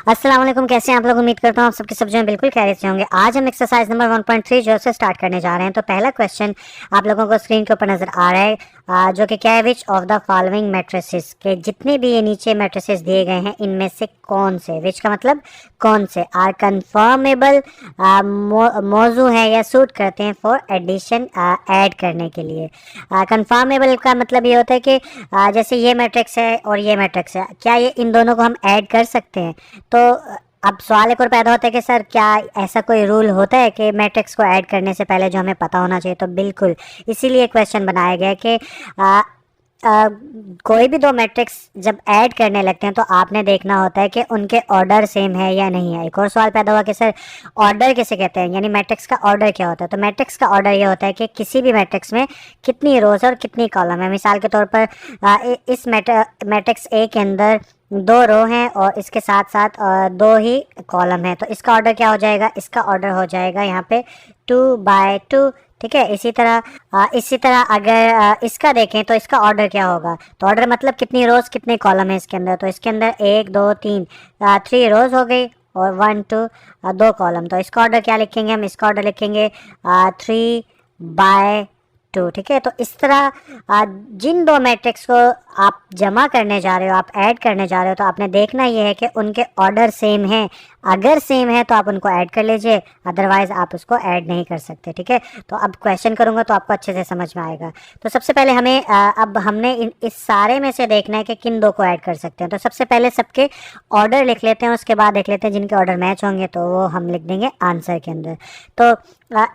अस्सलाम वालेकुम, कैसे हैं आप लोग। उम्मीद करता हूँ आप सबके सब जो हैं बिल्कुल खैरियत से होंगे। आज हम एक्सरसाइज नंबर 1.3 जो से स्टार्ट करने जा रहे हैं। तो पहला क्वेश्चन आप लोगों को स्क्रीन के ऊपर नजर आ रहा है, जो कि क्या है, which of the following matrices के जितने भी ये नीचे मैट्रिसेस दिए गए हैं इनमें से कौन से, विच का मतलब कौन से, आर कन्फर्मेबल, मौजू है या सूट करते हैं फॉर एडिशन, ऐड करने के लिए। कन्फर्मेबल का मतलब ये होता है कि जैसे ये मैट्रिक्स है और ये मैट्रिक्स है, क्या ये इन दोनों को हम ऐड कर सकते हैं। तो अब सवाल एक और पैदा होता है कि सर क्या ऐसा कोई रूल होता है कि मैट्रिक्स को ऐड करने से पहले जो हमें पता होना चाहिए। तो बिल्कुल इसीलिए क्वेश्चन बनाया गया है कि कोई भी दो मैट्रिक्स जब ऐड करने लगते हैं तो आपने देखना होता है कि उनके ऑर्डर सेम है या नहीं है। एक और सवाल पैदा हुआ कि सर ऑर्डर किसे कहते हैं, यानी मैट्रिक्स का ऑर्डर क्या होता है। तो मैट्रिक्स का ऑर्डर ये होता है कि किसी भी मैट्रिक्स में कितनी रोज और कितनी कॉलम है। मिसाल के तौर पर इस मैट्रिक्स ए के अंदर 2 रो हैं और इसके साथ साथ 2 ही कॉलम है, तो इसका ऑर्डर क्या हो जाएगा, इसका ऑर्डर हो जाएगा यहाँ पे 2/2। ठीक है, इसी तरह अगर इसका देखें तो इसका ऑर्डर क्या होगा। तो ऑर्डर मतलब कितनी रोज कितने कॉलम है इसके अंदर। तो इसके अंदर 1 2 3 3 रोज हो गई और 1 2 2 कॉलम। तो इसका ऑर्डर क्या लिखेंगे हम, इसका ऑर्डर लिखेंगे 3/2। ठीक है, तो इस तरह जिन दो मैट्रिक्स को आप जमा करने जा रहे हो, आप ऐड करने जा रहे हो, तो आपने देखना ये है कि उनके ऑर्डर सेम हैं। अगर सेम है तो आप उनको ऐड कर लीजिए, अदरवाइज आप उसको ऐड नहीं कर सकते। ठीक है, तो अब क्वेश्चन करूंगा तो आपको अच्छे से समझ में आएगा। तो सबसे पहले हमें अब हमने इस सारे में से देखना है कि किन दो को ऐड कर सकते हैं। तो सबसे पहले सबके ऑर्डर लिख लेते हैं, उसके बाद देख लेते हैं जिनके ऑर्डर मैच होंगे तो वो हम लिख देंगे आंसर के अंदर। तो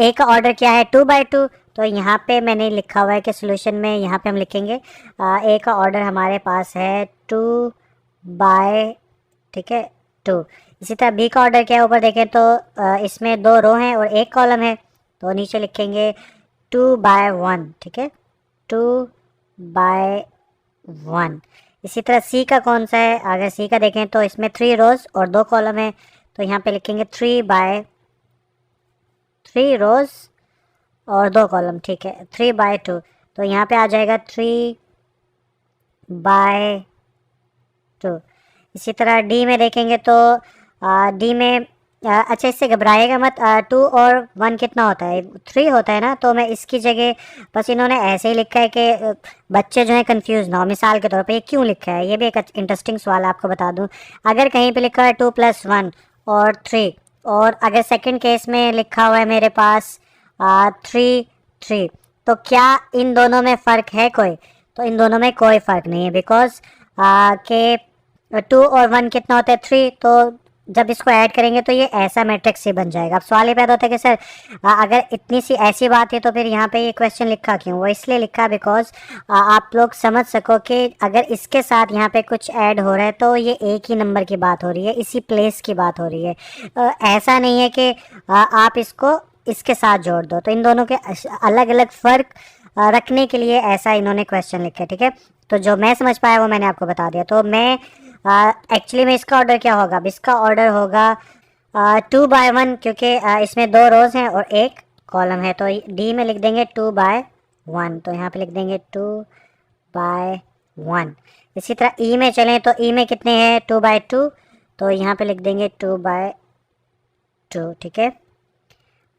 ए का ऑर्डर क्या है, 2/2। तो यहाँ पे मैंने लिखा हुआ है कि सोल्यूशन में यहाँ पे हम लिखेंगे ए का ऑर्डर हमारे पास है 2/, ठीक है, 2। इसी तरह बी का ऑर्डर क्या है, ऊपर देखें तो इसमें 2 रो हैं और 1 कॉलम है, तो नीचे लिखेंगे 2/1। ठीक है, 2/1। इसी तरह सी का कौन सा है, अगर सी का देखें तो इसमें 3 रोज और 2 कॉलम है, तो यहाँ पे लिखेंगे 3/3 रोज और 2 कॉलम। ठीक है, 3/2। तो यहाँ पे आ जाएगा 3/2। इसी तरह डी में देखेंगे तो डी में अच्छा, इससे घबराएगा मत। 2 और 1 कितना होता है, 3 होता है ना। तो मैं इसकी जगह बस इन्होंने ऐसे ही लिखा है कि बच्चे जो हैं कंफ्यूज ना हो। मिसाल के तौर पे ये क्यों लिखा है, ये भी एक इंटरेस्टिंग सवाल आपको बता दूं। अगर कहीं पे लिखा है 2 + 1 और 3, और अगर सेकंड केस में लिखा हुआ है मेरे पास 3, तो क्या इन दोनों में फ़र्क है कोई। तो इन दोनों में कोई फ़र्क नहीं है, बिकॉज के 2 और 1 कितना होता है, 3। तो जब इसको ऐड करेंगे तो ये ऐसा मैट्रिक्स ही बन जाएगा। अब सवाल ये पैदा होता है कि सर अगर इतनी सी ऐसी बात है तो फिर यहाँ पे ये क्वेश्चन लिखा क्यों। वो इसलिए लिखा बिकॉज आप लोग समझ सको कि अगर इसके साथ यहाँ पे कुछ ऐड हो रहा है तो ये एक ही नंबर की बात हो रही है, इसी प्लेस की बात हो रही है। ऐसा नहीं है कि आप इसको इसके साथ जोड़ दो। तो इन दोनों के अलग अलग फ़र्क रखने के लिए ऐसा इन्होंने क्वेश्चन लिखा है। ठीक है, तो जो मैं समझ पाया वो मैंने आपको बता दिया। तो मैं एक्चुअली में इसका ऑर्डर क्या होगा, इसका ऑर्डर होगा 2/1, क्योंकि इसमें 2 रोज हैं और 1 कॉलम है। तो डी में लिख देंगे 2/1। तो यहाँ पे लिख देंगे 2/1। इसी तरह ई में चलें तो ई में कितने हैं, 2/2। तो यहाँ पे लिख देंगे 2/2। ठीक है,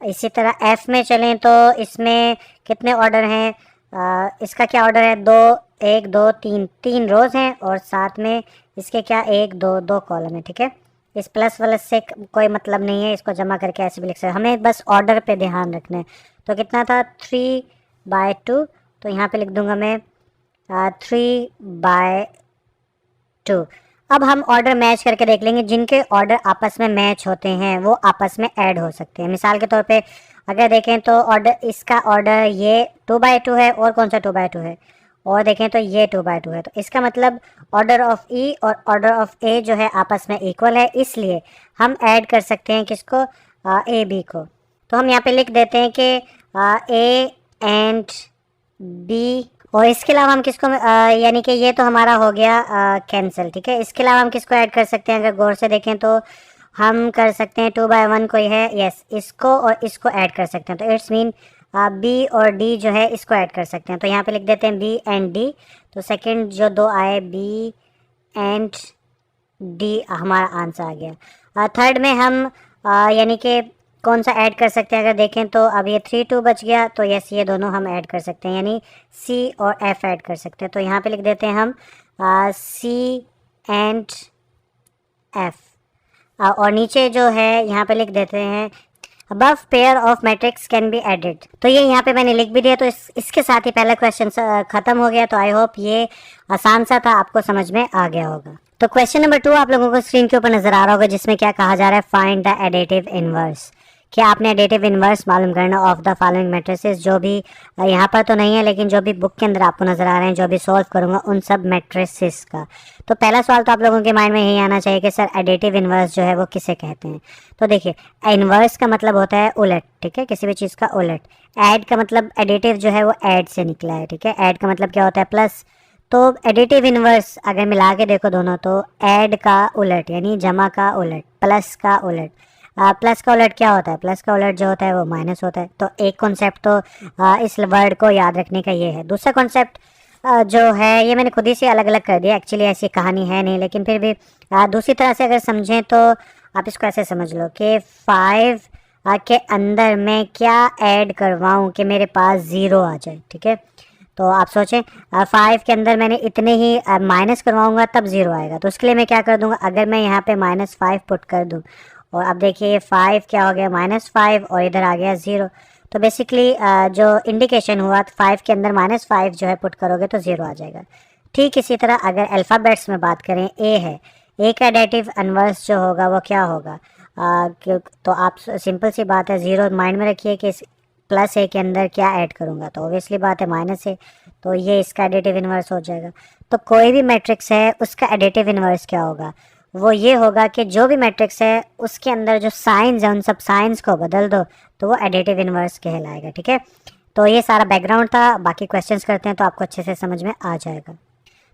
इसी तरह एफ में चलें तो इसमें कितने ऑर्डर हैं, इसका क्या ऑर्डर है, 1 2 3 रोज हैं और साथ में इसके क्या 1 2 2 कॉलम है। ठीक है, इस प्लस वाले से कोई मतलब नहीं है, इसको जमा करके ऐसे भी लिख सकते, हमें बस ऑर्डर पे ध्यान रखना है। तो कितना था, 3/2। तो यहाँ पे लिख दूंगा मैं 3/2। अब हम ऑर्डर मैच करके देख लेंगे, जिनके ऑर्डर आपस में मैच होते हैं वो आपस में ऐड हो सकते हैं। मिसाल के तौर पे अगर देखें तो ऑर्डर, इसका ऑर्डर ये 2/2 है और कौन सा 2/2 है, और देखें तो ये 2/2 है। तो इसका मतलब ऑर्डर ऑफ ई और ऑर्डर ऑफ ए जो है आपस में इक्वल है, इसलिए हम ऐड कर सकते हैं किसको, ए बी को। तो हम यहाँ पे लिख देते हैं कि ए एंड बी, और इसके अलावा हम किसको यानी कि ये तो हमारा हो गया कैंसिल। ठीक है, इसके अलावा हम किसको ऐड कर सकते हैं, अगर गौर से देखें तो हम कर सकते हैं 2/1 कोई है, यस, इसको और इसको ऐड कर सकते हैं। तो इट्स मीन बी और डी जो है इसको ऐड कर सकते हैं। तो यहाँ पे लिख देते हैं बी एंड डी। तो सेकंड जो 2 आए, बी एंड डी हमारा आंसर आ गया। थर्ड में हम यानी कि कौन सा ऐड कर सकते हैं अगर देखें तो अब ये 3 2 बच गया, तो यस ये दोनों हम ऐड कर सकते हैं, यानी सी और एफ ऐड कर सकते हैं। तो यहाँ पे लिख देते हैं हम सी एंड एफ, और नीचे जो है यहाँ पे लिख देते हैं above pair of matrix can be added. तो ये यहाँ पे मैंने लिख भी दिया। तो इसके साथ ही पहला क्वेश्चन खत्म हो गया। तो आई होप ये आसान सा था, आपको समझ में आ गया होगा। तो क्वेश्चन नंबर 2 आप लोगों को स्क्रीन के ऊपर नजर आ रहा होगा, जिसमें क्या कहा जा रहा है, फाइंड द एडिटिव इनवर्स। क्या आपने एडिटिव इनवर्स मालूम करना ऑफ द फॉलोइंग मैट्रिसेस, जो भी यहाँ पर तो नहीं है लेकिन जो भी बुक के अंदर आपको नजर आ रहे हैं, जो भी सॉल्व करूंगा उन सब मैट्रिसेस का। तो पहला सवाल तो आप लोगों के माइंड में यही आना चाहिए कि सर एडिटिव इनवर्स जो है वो किसे कहते हैं। तो देखिए इनवर्स का मतलब होता है उलट, ठीक है, किसी भी चीज़ का उलट। ऐड का मतलब एडिटिव जो है वो ऐड से निकला है, ठीक है। ऐड का मतलब क्या होता है, प्लस। तो एडिटिव इनवर्स अगर मिला के देखो दोनों, तो ऐड का उलट यानी जमा का उलट, प्लस का उलट। प्लस का उलट क्या होता है, प्लस का उलट जो होता है वो माइनस होता है। तो एक कॉन्सेप्ट तो इस वर्ड को याद रखने का ये है। दूसरा कॉन्सेप्ट जो है ये मैंने खुद ही से अलग अलग कर दिया, एक्चुअली ऐसी कहानी है नहीं, लेकिन फिर भी दूसरी तरह से अगर समझें तो आप इसको ऐसे समझ लो कि 5 के अंदर मैं क्या ऐड करवाऊँ कि मेरे पास 0 आ जाए, ठीक है। तो आप सोचें 5 के अंदर मैंने इतने ही माइनस करवाऊँगा तब 0 आएगा। तो उसके लिए मैं क्या कर दूँगा, अगर मैं यहाँ पे -5 पुट कर दूँ, और अब देखिए ये 5 क्या हो गया -5 और इधर आ गया 0। तो बेसिकली जो इंडिकेशन हुआ 5 के अंदर -5 जो है पुट करोगे तो 0 आ जाएगा। ठीक इसी तरह अगर अल्फ़ाबेट्स में बात करें, ए है, ए का एडिटिव इनवर्स जो होगा वो क्या होगा, तो आप सिंपल सी बात है 0 माइंड में रखिए कि प्लस ए के अंदर क्या ऐड करूँगा, तो ऑब्वियसली बात है माइनस ए, तो ये इसका एडिटिव इनवर्स हो जाएगा। तो कोई भी मैट्रिक्स है उसका एडिटिव इनवर्स क्या होगा, वो ये होगा कि जो भी मैट्रिक्स है उसके अंदर जो साइंस है उन सब साइंस को बदल दो तो वो एडिटिव इनवर्स कहलाएगा, ठीक है। तो ये सारा बैकग्राउंड था, बाकी क्वेश्चंस करते हैं तो आपको अच्छे से समझ में आ जाएगा।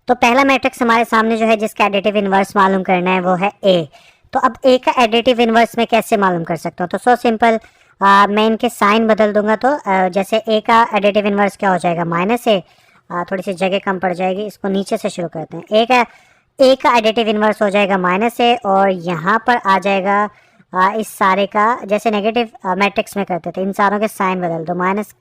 तो पहला मैट्रिक्स हमारे सामने जो है जिसका एडिटिव इनवर्स मालूम करना है वो है ए। तो अब ए का एडिटिव इनवर्स मैं कैसे मालूम कर सकता हूँ, तो सो सिंपल, मैं इनके साइन बदल दूंगा। तो जैसे ए का एडिटिव इनवर्स क्या हो जाएगा, -ए, थोड़ी सी जगह कम पड़ जाएगी, इसको नीचे से शुरू करते हैं। ए का एडिटिव इनवर्स हो जाएगा -ए, और यहाँ पर आ जाएगा इस सारे का, जैसे नेगेटिव मैट्रिक्स में करते थे, इन सारों के साइन बदल दो। माइनस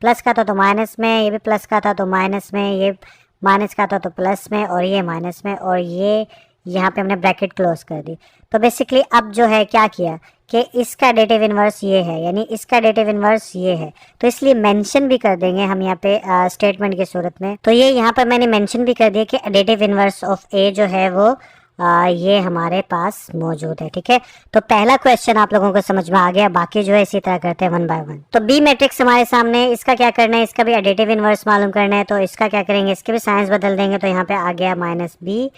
प्लस का था तो माइनस में, ये भी प्लस का था तो माइनस में, ये माइनस का था तो प्लस में, और ये माइनस में, और ये यहाँ पे हमने ब्रैकेट क्लोज कर दी। तो बेसिकली अब जो है क्या किया कि इसका एडिटिव इनवर्स ये है, यानी इसका एडिटिव इनवर्स ये है, तो इसलिए मेंशन भी कर देंगे हम यहाँ पे स्टेटमेंट की सूरत में। तो ये यहाँ पर मैंने मेंशन भी कर दिया कि एडिटिव इनवर्स ऑफ ए जो है वो ये हमारे पास मौजूद है, ठीक है। तो पहला क्वेश्चन आप लोगों को समझ में आ गया, बाकी जो है इसी तरह करते हैं 1 बाय 1। तो बी मैट्रिक्स हमारे सामने, इसका क्या करना है, इसका भी एडिटिव इनवर्स मालूम करना है। तो इसका क्या करेंगे, इसके भी साइंस बदल देंगे। तो यहाँ पे आ गया -b,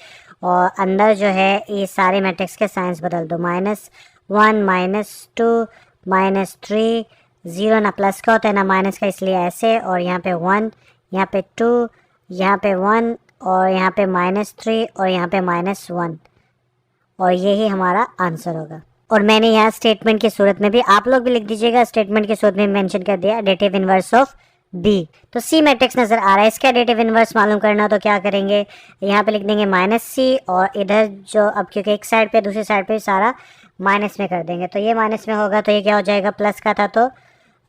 और अंदर जो है ये सारे मैट्रिक्स के साइंस बदल दो, -1 -2 -3, 0 ना प्लस का होता है ना माइनस का, इसलिए ऐसे, और यहाँ पे 1, यहाँ पे 2, यहाँ पे 1, और यहाँ पे -3, और यहाँ पे -1, और यही हमारा आंसर होगा। और मैंने यहाँ स्टेटमेंट की सूरत में भी, आप लोग भी लिख दीजिएगा, स्टेटमेंट की सूरत में मेंशन कर दिया एडिटिव इनवर्स ऑफ बी। तो सी मैट्रिक्स नजर आ रहा है, इसका एडिटिव इनवर्स मालूम करना, तो क्या करेंगे, यहाँ पे लिख देंगे -c, और इधर जो अब क्योंकि एक साइड पे दूसरी साइड पे सारा माइनस में कर देंगे, तो ये माइनस में होगा, तो ये क्या हो जाएगा, प्लस का था तो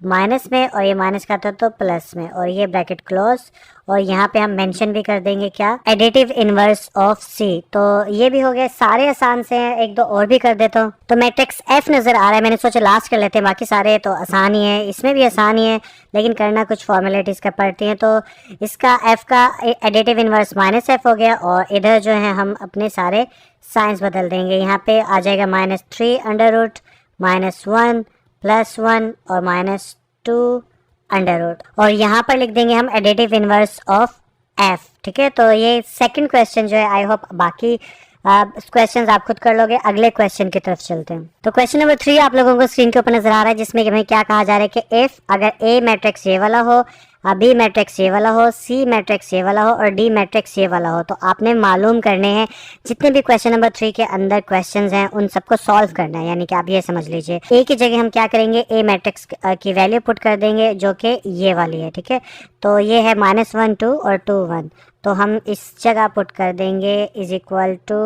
माइनस में, और ये माइनस का था तो प्लस में, और ये ब्रैकेट क्लोज, और यहाँ पे हम मेंशन भी कर देंगे क्या, एडिटिव इनवर्स ऑफ सी। तो ये भी हो गए, सारे आसान से हैं, एक दो और भी कर देता हूँ। तो मैट्रिक्स एफ नजर आ रहा है, मैंने सोचा लास्ट कर लेते हैं, बाकी सारे तो आसान ही है, इसमें भी आसान ही है, लेकिन करना कुछ फॉर्मेलिटीज का पड़ती हैं। तो इसका एफ का एडिटिव इनवर्स -f हो गया, और इधर जो है हम अपने सारे साइंस बदल देंगे। यहाँ पे आ जाएगा -3 अंडर रूट, -1 +1 और -2 अंडर रूट, और यहाँ पर लिख देंगे हम एडिटिव इनवर्स ऑफ एफ, ठीक है। तो ये सेकंड क्वेश्चन जो है, आई होप बाकी क्वेश्चंस आप खुद कर लोगे। अगले क्वेश्चन की तरफ चलते हैं। तो क्वेश्चन नंबर 3 आप लोगों को स्क्रीन के ऊपर नजर आ रहा है, जिसमें कि हमें क्या कहा जा रहा है कि इफ अगर ए मैट्रिक्स ये वाला हो, बी मैट्रिक्स ये वाला हो, सी मैट्रिक्स ये वाला हो, और डी मैट्रिक्स ये वाला हो, तो आपने मालूम करने हैं जितने भी क्वेश्चन नंबर 3 के अंदर क्वेश्चंस हैं उन सबको सॉल्व करना है। यानी कि आप ये समझ लीजिए, ए की जगह हम क्या करेंगे, ए मैट्रिक्स की वैल्यू पुट कर देंगे जो कि ये वाली है, ठीक है। तो ये है -1 2 और 2 1, तो हम इस जगह पुट कर देंगे इज इक्वल टू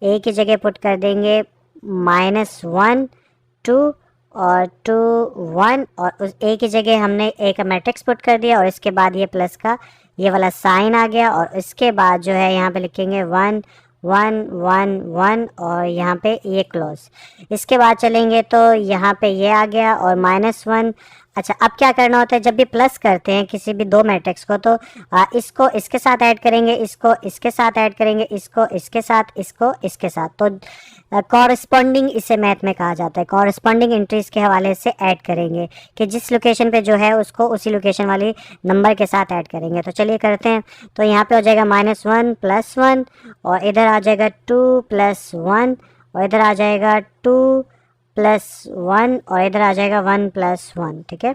ए की जगह पुट कर देंगे -1 2 और 2 1 और उस ए की जगह हमने ए का मैट्रिक्स पुट कर दिया और इसके बाद ये प्लस का ये वाला साइन आ गया और इसके बाद जो है यहाँ पे लिखेंगे 1 1 1 1 और यहाँ पे ये क्लोज। इसके बाद चलेंगे तो यहाँ पे ये आ गया और -1। अच्छा, अब क्या करना होता है जब भी प्लस करते हैं किसी भी दो मैट्रिक्स को, तो इसको इसके साथ ऐड करेंगे, इसको इसके साथ ऐड करेंगे, इसको इसके साथ, इसको इसके साथ। तो कॉरस्पॉन्डिंग इसे मैथ में कहा जाता है, कॉरस्पॉन्डिंग एंट्रीज के हवाले से ऐड करेंगे कि जिस लोकेशन पे जो है उसको उसी लोकेशन वाली नंबर के साथ ऐड करेंगे। तो चलिए करते हैं। तो यहाँ पे हो जाएगा -1 +1 और इधर आ जाएगा 2 + 1 और इधर आ जाएगा 2 + 1 और इधर आ जाएगा 1 + 1। ठीक है,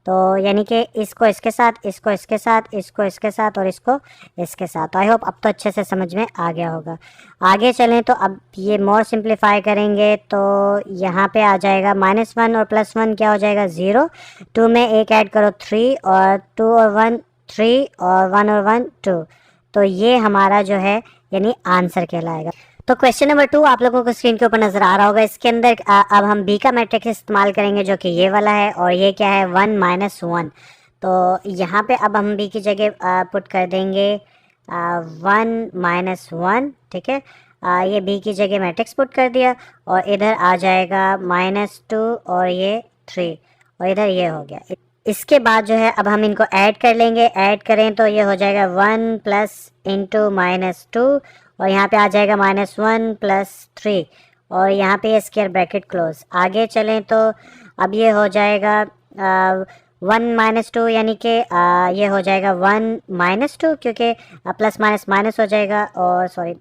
तो यानी कि इसको इसके साथ, इसको इसके साथ, इसको इसके साथ और इसको इसके साथ। तो आई होप अब तो अच्छे से समझ में आ गया होगा। आगे चलें तो अब ये मोर सिंप्लीफाई करेंगे तो यहाँ पे आ जाएगा -1 और +1 क्या हो जाएगा 0, 2 में 1 ऐड करो 3 और 2 और 1 3 और 1 और 1 2। तो ये हमारा जो है यानी आंसर कहलाएगा। तो क्वेश्चन नंबर 2 आप लोगों को स्क्रीन के ऊपर नजर आ रहा होगा। इसके अंदर अब हम बी का मैट्रिक्स इस्तेमाल करेंगे जो कि ये वाला है और ये क्या है 1 - 1। तो यहाँ पे अब हम बी की जगह पुट कर देंगे 1 - 1। ठीक है, ये बी की जगह मैट्रिक्स पुट कर दिया और इधर आ जाएगा -2 और ये 3 और इधर ये हो गया। इसके बाद जो है अब हम इनको ऐड कर लेंगे, ऐड करें तो ये हो जाएगा 1 + (-2) और यहाँ पे आ जाएगा -1 + 3 और यहाँ पे ये स्क्वायर ब्रैकेट क्लोज। आगे चलें तो अब ये हो जाएगा 1 - 2 यानी कि ये हो जाएगा 1 - 2 क्योंकि प्लस माइनस माइनस हो जाएगा और सॉरी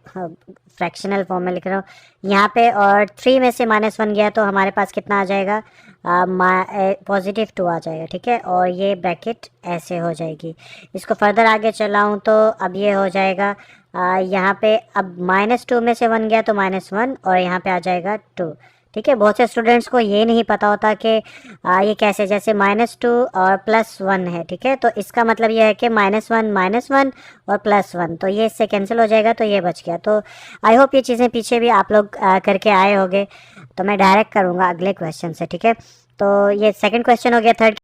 फ्रैक्शनल फॉर्म में लिख रहा हूँ यहाँ पे। और 3 में से -1 गया तो हमारे पास कितना आ जाएगा +2 आ जाएगा। ठीक है, और ये ब्रैकेट ऐसे हो जाएगी। इसको फर्दर आगे चलाऊँ तो अब ये हो जाएगा यहाँ पे अब -2 में से 1 गया तो -1 और यहाँ पे आ जाएगा 2। ठीक है, बहुत से स्टूडेंट्स को ये नहीं पता होता कि ये कैसे, जैसे -2 और +1 है। ठीक है, तो इसका मतलब ये है कि -1 और +1, तो ये इससे कैंसिल हो जाएगा तो ये बच गया। तो आई होप ये चीज़ें पीछे भी आप लोग करके आए होंगे। तो मैं डायरेक्ट करूँगा अगले क्वेश्चन से। ठीक है, तो ये सेकंड क्वेश्चन हो गया। थर्ड